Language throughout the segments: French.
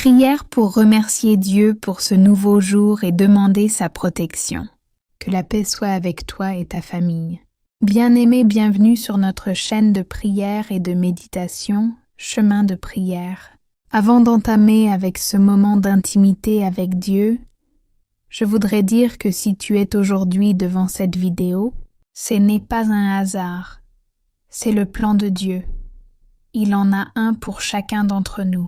Prière pour remercier Dieu pour ce nouveau jour et demander sa protection. Que la paix soit avec toi et ta famille. Bien-aimé, bienvenue sur notre chaîne de prière et de méditation, Chemin de prière. Avant d'entamer avec ce moment d'intimité avec Dieu, je voudrais dire que si tu es aujourd'hui devant cette vidéo, ce n'est pas un hasard, c'est le plan de Dieu. Il en a un pour chacun d'entre nous.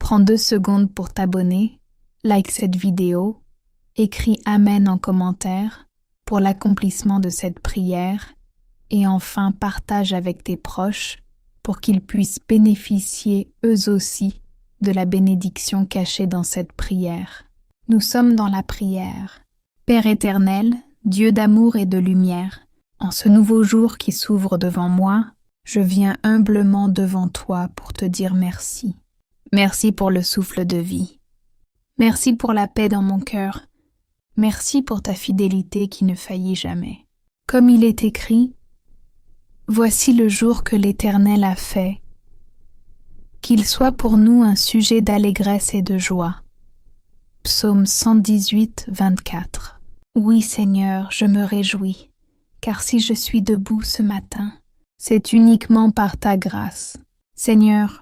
Prends 2 secondes pour t'abonner, like cette vidéo, écris Amen en commentaire pour l'accomplissement de cette prière et enfin partage avec tes proches pour qu'ils puissent bénéficier eux aussi de la bénédiction cachée dans cette prière. Nous sommes dans la prière. Père éternel, Dieu d'amour et de lumière, en ce nouveau jour qui s'ouvre devant moi, je viens humblement devant toi pour te dire merci. Merci pour le souffle de vie. Merci pour la paix dans mon cœur. Merci pour ta fidélité qui ne faillit jamais. Comme il est écrit, « Voici le jour que l'Éternel a fait. Qu'il soit pour nous un sujet d'allégresse et de joie. » Psaume 118, 24. Oui, Seigneur, je me réjouis, car si je suis debout ce matin, c'est uniquement par ta grâce. Seigneur,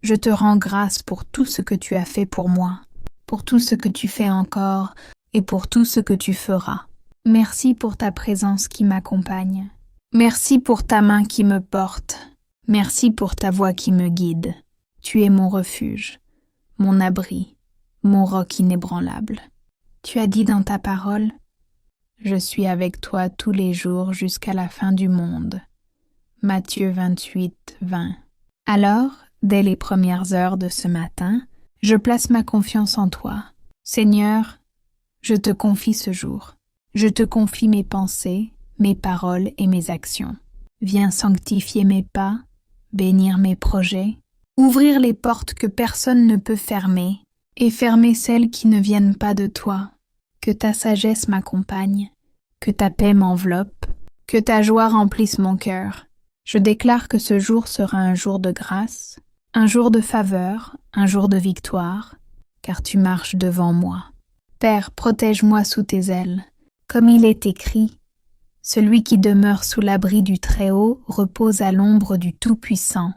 je te rends grâce pour tout ce que tu as fait pour moi, pour tout ce que tu fais encore et pour tout ce que tu feras. Merci pour ta présence qui m'accompagne. Merci pour ta main qui me porte. Merci pour ta voix qui me guide. Tu es mon refuge, mon abri, mon roc inébranlable. Tu as dit dans ta parole, « Je suis avec toi tous les jours jusqu'à la fin du monde. » Matthieu 28, 20. Alors, dès les premières heures de ce matin, je place ma confiance en toi. Seigneur, je te confie ce jour. Je te confie mes pensées, mes paroles et mes actions. Viens sanctifier mes pas, bénir mes projets, ouvrir les portes que personne ne peut fermer et fermer celles qui ne viennent pas de toi. Que ta sagesse m'accompagne, que ta paix m'enveloppe, que ta joie remplisse mon cœur. Je déclare que ce jour sera un jour de grâce, un jour de faveur, un jour de victoire, car tu marches devant moi. Père, protège-moi sous tes ailes. Comme il est écrit, « Celui qui demeure sous l'abri du Très-Haut repose à l'ombre du Tout-Puissant. »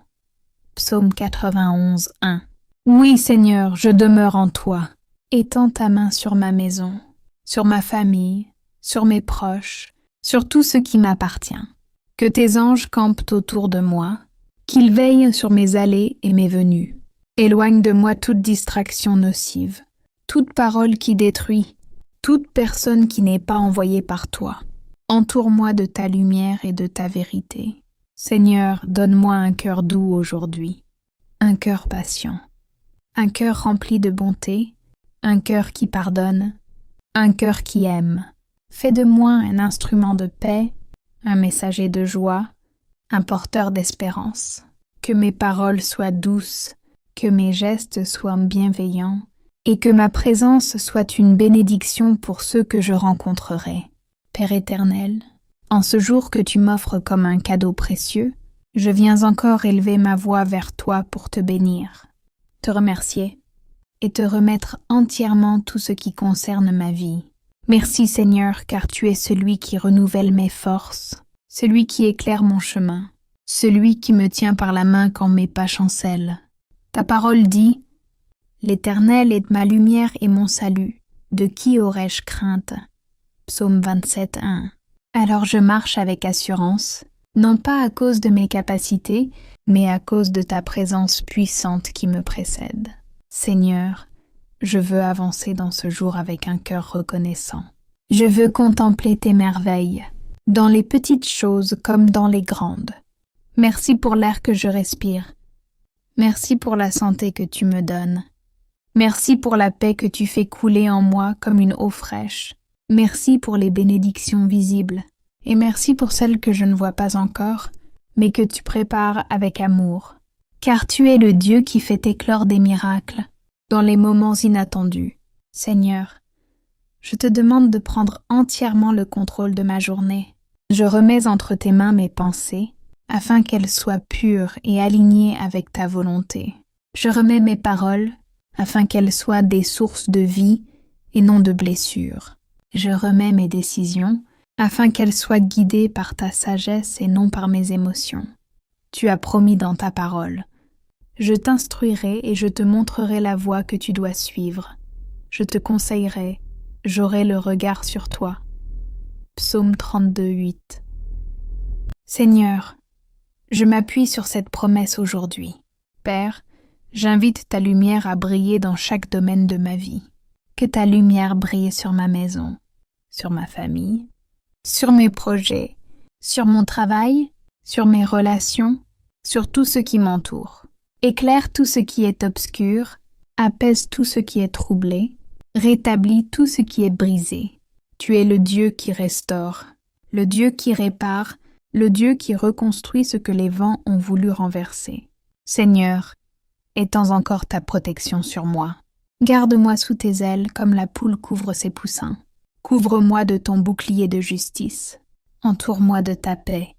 Psaume 91, 1. Oui, Seigneur, je demeure en toi. Étends ta main sur ma maison, sur ma famille, sur mes proches, sur tout ce qui m'appartient. Que tes anges campent autour de moi, qu'ils veillent sur mes allées et mes venues. Éloigne de moi toute distraction nocive, toute parole qui détruit, toute personne qui n'est pas envoyée par toi. Entoure-moi de ta lumière et de ta vérité. Seigneur, donne-moi un cœur doux aujourd'hui, un cœur patient, un cœur rempli de bonté, un cœur qui pardonne, un cœur qui aime. Fais de moi un instrument de paix, un messager de joie, un porteur d'espérance. Que mes paroles soient douces, que mes gestes soient bienveillants, et que ma présence soit une bénédiction pour ceux que je rencontrerai. Père éternel, en ce jour que tu m'offres comme un cadeau précieux, je viens encore élever ma voix vers toi pour te bénir, te remercier et te remettre entièrement tout ce qui concerne ma vie. Merci Seigneur, car tu es celui qui renouvelle mes forces, celui qui éclaire mon chemin, celui qui me tient par la main quand mes pas chancellent. Ta parole dit, « L'Éternel est ma lumière et mon salut, de qui aurais-je crainte ?» Psaume 27, 1. Alors je marche avec assurance, non pas à cause de mes capacités, mais à cause de ta présence puissante qui me précède. Seigneur, je veux avancer dans ce jour avec un cœur reconnaissant. Je veux contempler tes merveilles, dans les petites choses comme dans les grandes. Merci pour l'air que je respire. Merci pour la santé que tu me donnes. Merci pour la paix que tu fais couler en moi comme une eau fraîche. Merci pour les bénédictions visibles. Et merci pour celles que je ne vois pas encore, mais que tu prépares avec amour. Car tu es le Dieu qui fait éclore des miracles dans les moments inattendus. Seigneur, je te demande de prendre entièrement le contrôle de ma journée. Je remets entre tes mains mes pensées, afin qu'elles soient pures et alignées avec ta volonté. Je remets mes paroles, afin qu'elles soient des sources de vie et non de blessures. Je remets mes décisions, afin qu'elles soient guidées par ta sagesse et non par mes émotions. Tu as promis dans ta parole. Je t'instruirai et je te montrerai la voie que tu dois suivre. Je te conseillerai, j'aurai le regard sur toi. Psaume 32, 8. Seigneur, je m'appuie sur cette promesse aujourd'hui. Père, j'invite ta lumière à briller dans chaque domaine de ma vie. Que ta lumière brille sur ma maison, sur ma famille, sur mes projets, sur mon travail, sur mes relations, sur tout ce qui m'entoure. Éclaire tout ce qui est obscur, apaise tout ce qui est troublé, rétablis tout ce qui est brisé. Tu es le Dieu qui restaure, le Dieu qui répare, le Dieu qui reconstruit ce que les vents ont voulu renverser. Seigneur, étends encore ta protection sur moi. Garde-moi sous tes ailes comme la poule couvre ses poussins. Couvre-moi de ton bouclier de justice. Entoure-moi de ta paix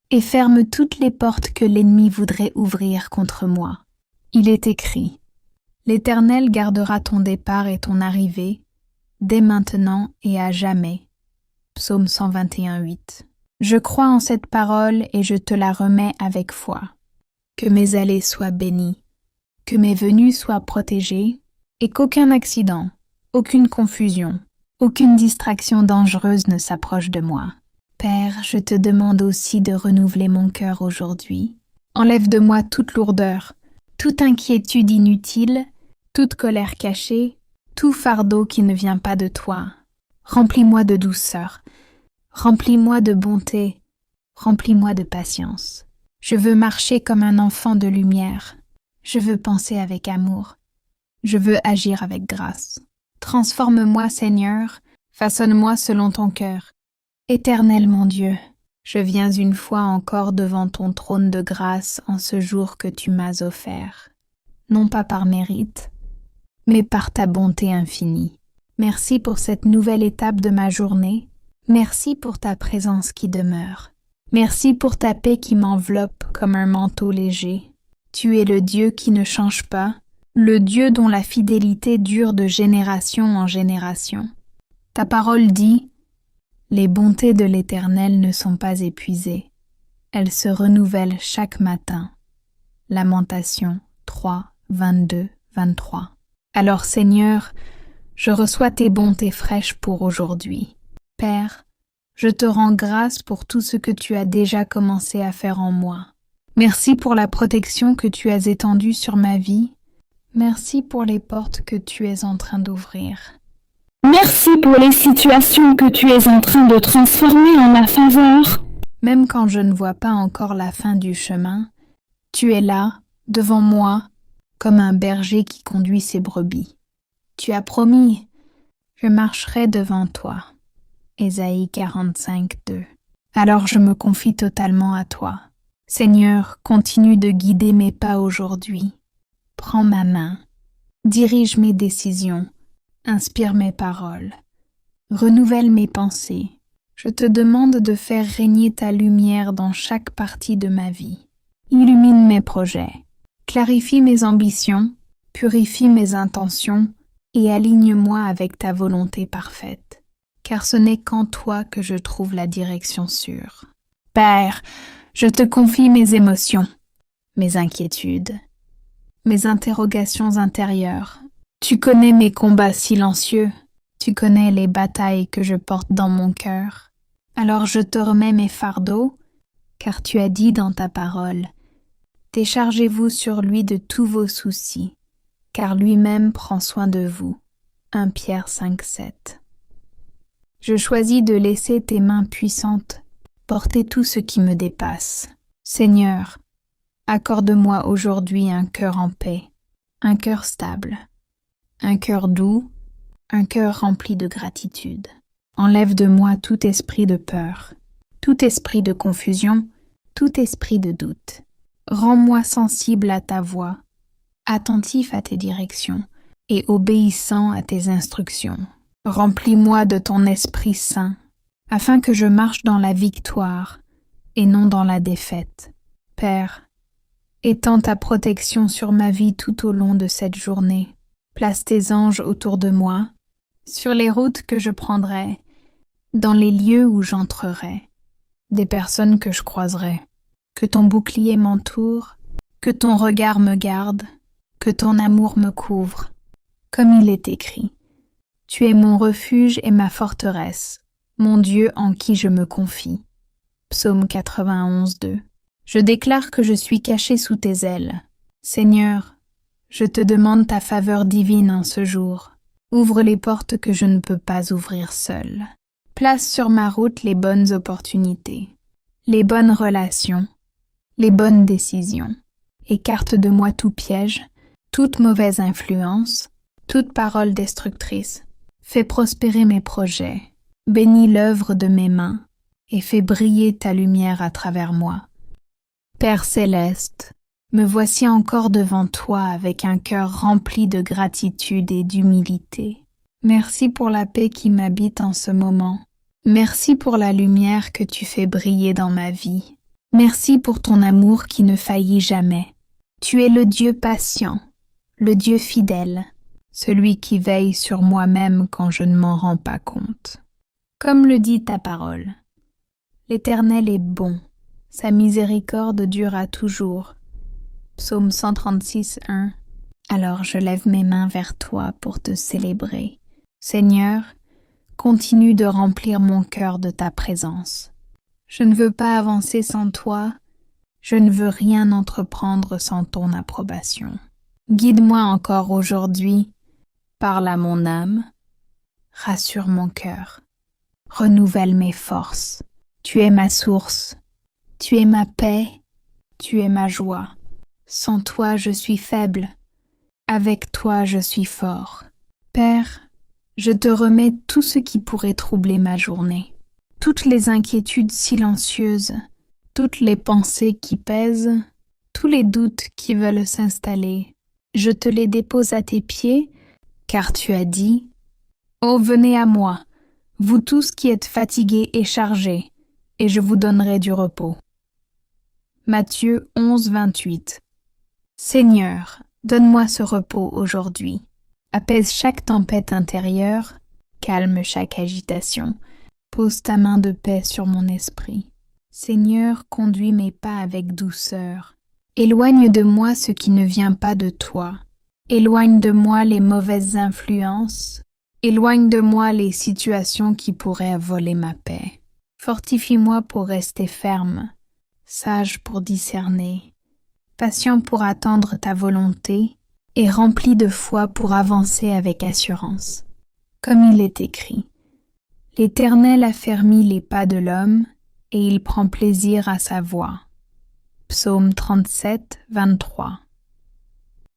et ferme toutes les portes que l'ennemi voudrait ouvrir contre moi. Il est écrit: L'Éternel gardera ton départ et ton arrivée, dès maintenant et à jamais. Psaume 121, 8. Je crois en cette parole et je te la remets avec foi. Que mes allées soient bénies, que mes venues soient protégées, et qu'aucun accident, aucune confusion, aucune distraction dangereuse ne s'approche de moi. Père, je te demande aussi de renouveler mon cœur aujourd'hui. Enlève de moi toute lourdeur, toute inquiétude inutile, toute colère cachée, tout fardeau qui ne vient pas de toi. Remplis-moi de douceur, remplis-moi de bonté, remplis-moi de patience. Je veux marcher comme un enfant de lumière. Je veux penser avec amour. Je veux agir avec grâce. Transforme-moi, Seigneur, façonne-moi selon ton cœur. Éternel mon Dieu, je viens une fois encore devant ton trône de grâce en ce jour que tu m'as offert, non pas par mérite, mais par ta bonté infinie. Merci pour cette nouvelle étape de ma journée. Merci pour ta présence qui demeure. Merci pour ta paix qui m'enveloppe comme un manteau léger. Tu es le Dieu qui ne change pas, le Dieu dont la fidélité dure de génération en génération. Ta parole dit: Les bontés de l'Éternel ne sont pas épuisées. Elles se renouvellent chaque matin. Lamentation 3, 22, 23. Alors Seigneur, je reçois tes bontés fraîches pour aujourd'hui. Père, je te rends grâce pour tout ce que tu as déjà commencé à faire en moi. Merci pour la protection que tu as étendue sur ma vie. Merci pour les portes que tu es en train d'ouvrir. Merci pour les situations que tu es en train de transformer en ma faveur. Même quand je ne vois pas encore la fin du chemin, tu es là, devant moi, comme un berger qui conduit ses brebis. Tu as promis, je marcherai devant toi. Ésaïe 45, 2. Alors je me confie totalement à toi. Seigneur, continue de guider mes pas aujourd'hui. Prends ma main, dirige mes décisions, inspire mes paroles, renouvelle mes pensées. Je te demande de faire régner ta lumière dans chaque partie de ma vie. Illumine mes projets, clarifie mes ambitions, purifie mes intentions et aligne-moi avec ta volonté parfaite, car ce n'est qu'en toi que je trouve la direction sûre. Père, je te confie mes émotions, mes inquiétudes, mes interrogations intérieures. Tu connais mes combats silencieux, tu connais les batailles que je porte dans mon cœur. Alors je te remets mes fardeaux, car tu as dit dans ta parole: Déchargez-vous sur lui de tous vos soucis, car lui-même prend soin de vous. 1 Pierre 5, 7. Je choisis de laisser tes mains puissantes porter tout ce qui me dépasse. Seigneur, accorde-moi aujourd'hui un cœur en paix, un cœur stable, un cœur doux, un cœur rempli de gratitude. Enlève de moi tout esprit de peur, tout esprit de confusion, tout esprit de doute. Rends-moi sensible à ta voix, attentif à tes directions et obéissant à tes instructions. Remplis-moi de ton Esprit Saint, afin que je marche dans la victoire et non dans la défaite. Père, étends ta protection sur ma vie tout au long de cette journée. Place tes anges autour de moi, sur les routes que je prendrai, dans les lieux où j'entrerai, des personnes que je croiserai. Que ton bouclier m'entoure, que ton regard me garde, que ton amour me couvre. Comme il est écrit, tu es mon refuge et ma forteresse, mon Dieu en qui je me confie. Psaume 91, 2. Je déclare que je suis caché sous tes ailes. Seigneur, je te demande ta faveur divine en ce jour. Ouvre les portes que je ne peux pas ouvrir seul. Place sur ma route les bonnes opportunités, les bonnes relations, les bonnes décisions. Écarte de moi tout piège, toute mauvaise influence, toute parole destructrice. Fais prospérer mes projets, bénis l'œuvre de mes mains et fais briller ta lumière à travers moi. Père céleste, me voici encore devant toi avec un cœur rempli de gratitude et d'humilité. Merci pour la paix qui m'habite en ce moment. Merci pour la lumière que tu fais briller dans ma vie. Merci pour ton amour qui ne faillit jamais. Tu es le Dieu patient, le Dieu fidèle, celui qui veille sur moi-même quand je ne m'en rends pas compte. Comme le dit ta parole, l'Éternel est bon, sa miséricorde durera toujours. Psaume 136, 1. Alors je lève mes mains vers toi pour te célébrer. Seigneur, continue de remplir mon cœur de ta présence. Je ne veux pas avancer sans toi, je ne veux rien entreprendre sans ton approbation. Guide-moi encore aujourd'hui, parle à mon âme, rassure mon cœur, renouvelle mes forces. Tu es ma source, tu es ma paix, tu es ma joie. Sans toi je suis faible, avec toi je suis fort. Père, je te remets tout ce qui pourrait troubler ma journée. Toutes les inquiétudes silencieuses, toutes les pensées qui pèsent, tous les doutes qui veulent s'installer, je te les dépose à tes pieds, car tu as dit « Oh, venez à moi, vous tous qui êtes fatigués et chargés, et je vous donnerai du repos. » Matthieu 11, 28. Seigneur, donne-moi ce repos aujourd'hui. Apaise chaque tempête intérieure, calme chaque agitation. Pose ta main de paix sur mon esprit. Seigneur, conduis mes pas avec douceur. Éloigne de moi ce qui ne vient pas de toi. Éloigne de moi les mauvaises influences. Éloigne de moi les situations qui pourraient voler ma paix. Fortifie-moi pour rester ferme, sage pour discerner, patient pour attendre ta volonté et rempli de foi pour avancer avec assurance. Comme il est écrit, l'Éternel affermit les pas de l'homme et il prend plaisir à sa voix. Psaume 37, 23.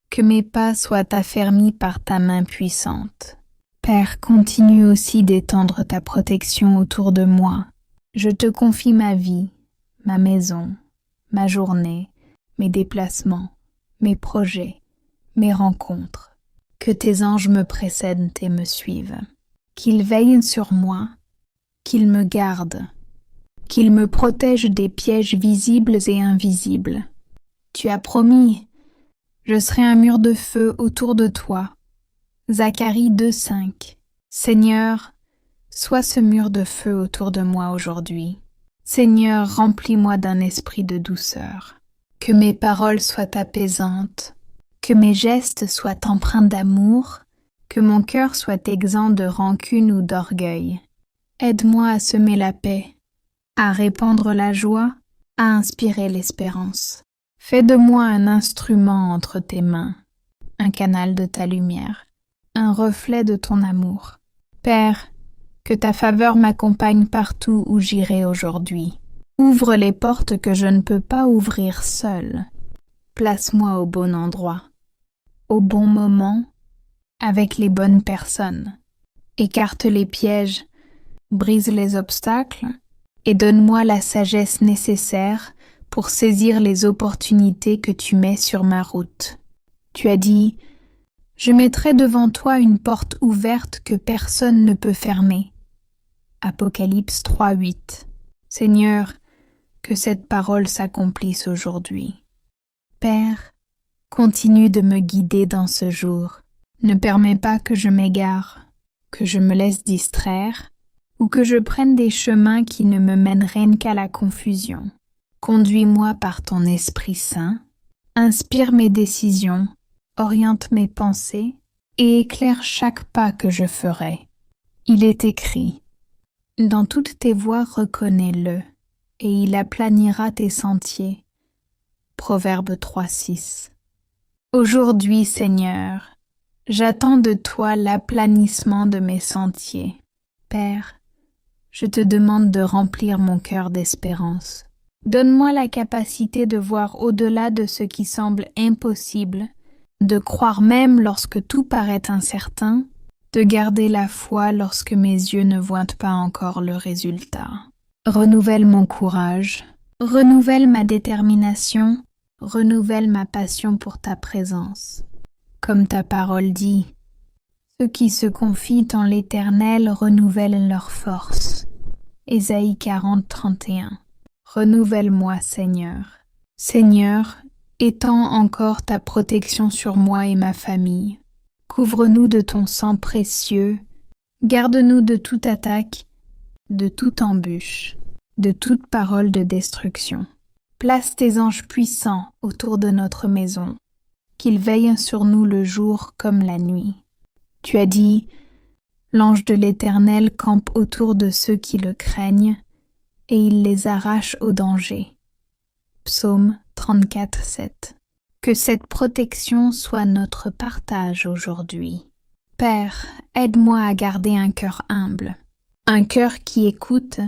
Que mes pas soient affermis par ta main puissante. Père, continue aussi d'étendre ta protection autour de moi. Je te confie ma vie, ma maison, ma journée, mes déplacements, mes projets, mes rencontres. Que tes anges me précèdent et me suivent. Qu'ils veillent sur moi, qu'ils me gardent, qu'ils me protègent des pièges visibles et invisibles. Tu as promis, je serai un mur de feu autour de toi. Zacharie 2,5. Seigneur, sois ce mur de feu autour de moi aujourd'hui. Seigneur, remplis-moi d'un esprit de douceur. Que mes paroles soient apaisantes, que mes gestes soient empreints d'amour, que mon cœur soit exempt de rancune ou d'orgueil. Aide-moi à semer la paix, à répandre la joie, à inspirer l'espérance. Fais de moi un instrument entre tes mains, un canal de ta lumière, un reflet de ton amour. Père, que ta faveur m'accompagne partout où j'irai aujourd'hui. Ouvre les portes que je ne peux pas ouvrir seul. Place-moi au bon endroit, au bon moment, avec les bonnes personnes. Écarte les pièges, brise les obstacles et donne-moi la sagesse nécessaire pour saisir les opportunités que tu mets sur ma route. Tu as dit « Je mettrai devant toi une porte ouverte que personne ne peut fermer. » Apocalypse 3:8. Seigneur, que cette parole s'accomplisse aujourd'hui. Père, continue de me guider dans ce jour. Ne permets pas que je m'égare, que je me laisse distraire, ou que je prenne des chemins qui ne me mèneraient qu'à la confusion. Conduis-moi par ton Esprit Saint, inspire mes décisions, oriente mes pensées et éclaire chaque pas que je ferai. Il est écrit: dans toutes tes voies reconnais-le, et il aplanira tes sentiers. Proverbe 3:6. Aujourd'hui, Seigneur, j'attends de toi l'aplanissement de mes sentiers. Père, je te demande de remplir mon cœur d'espérance. Donne-moi la capacité de voir au-delà de ce qui semble impossible, de croire même lorsque tout paraît incertain, de garder la foi lorsque mes yeux ne voient pas encore le résultat. Renouvelle mon courage, renouvelle ma détermination, renouvelle ma passion pour ta présence. Comme ta parole dit, ceux qui se confient en l'Éternel renouvellent leur force. Ésaïe 40:31. Renouvelle-moi, Seigneur. Seigneur, étends encore ta protection sur moi et ma famille. Couvre-nous de ton sang précieux, garde-nous de toute attaque, de toute embûche, de toute parole de destruction. Place tes anges puissants autour de notre maison, qu'ils veillent sur nous le jour comme la nuit. Tu as dit, l'ange de l'Éternel campe autour de ceux qui le craignent, et il les arrache au danger. Psaume 34:7. Que cette protection soit notre partage aujourd'hui. Père, aide-moi à garder un cœur humble, un cœur qui écoute,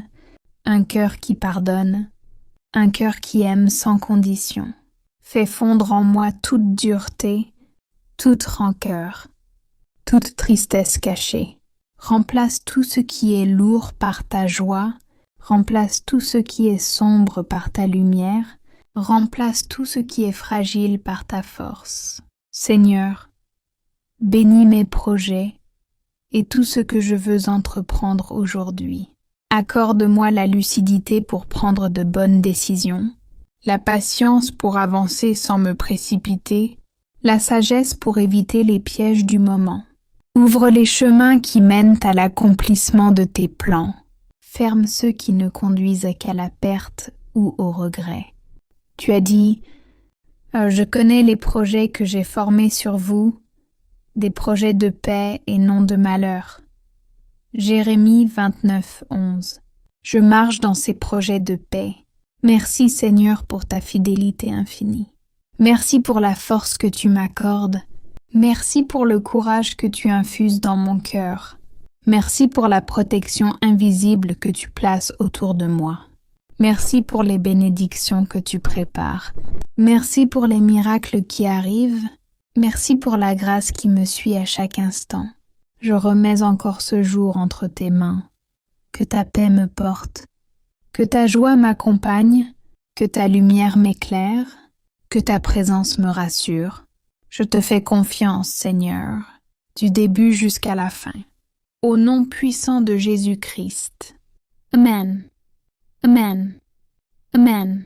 un cœur qui pardonne, un cœur qui aime sans condition. Fais fondre en moi toute dureté, toute rancœur, toute tristesse cachée. Remplace tout ce qui est lourd par ta joie, remplace tout ce qui est sombre par ta lumière, remplace tout ce qui est fragile par ta force. Seigneur, bénis mes projets et tout ce que je veux entreprendre aujourd'hui. Accorde-moi la lucidité pour prendre de bonnes décisions, la patience pour avancer sans me précipiter, la sagesse pour éviter les pièges du moment. Ouvre les chemins qui mènent à l'accomplissement de tes plans. Ferme ceux qui ne conduisent qu'à la perte ou au regret. Tu as dit, je connais les projets que j'ai formés sur vous, des projets de paix et non de malheur. Jérémie 29:11. Je marche dans ces projets de paix. Merci Seigneur pour ta fidélité infinie. Merci pour la force que tu m'accordes. Merci pour le courage que tu infuses dans mon cœur. Merci pour la protection invisible que tu places autour de moi. Merci pour les bénédictions que tu prépares. Merci pour les miracles qui arrivent. Merci pour la grâce qui me suit à chaque instant. Je remets encore ce jour entre tes mains. Que ta paix me porte, que ta joie m'accompagne, que ta lumière m'éclaire, que ta présence me rassure. Je te fais confiance, Seigneur, du début jusqu'à la fin. Au nom puissant de Jésus-Christ. Amen. Amen. Amen.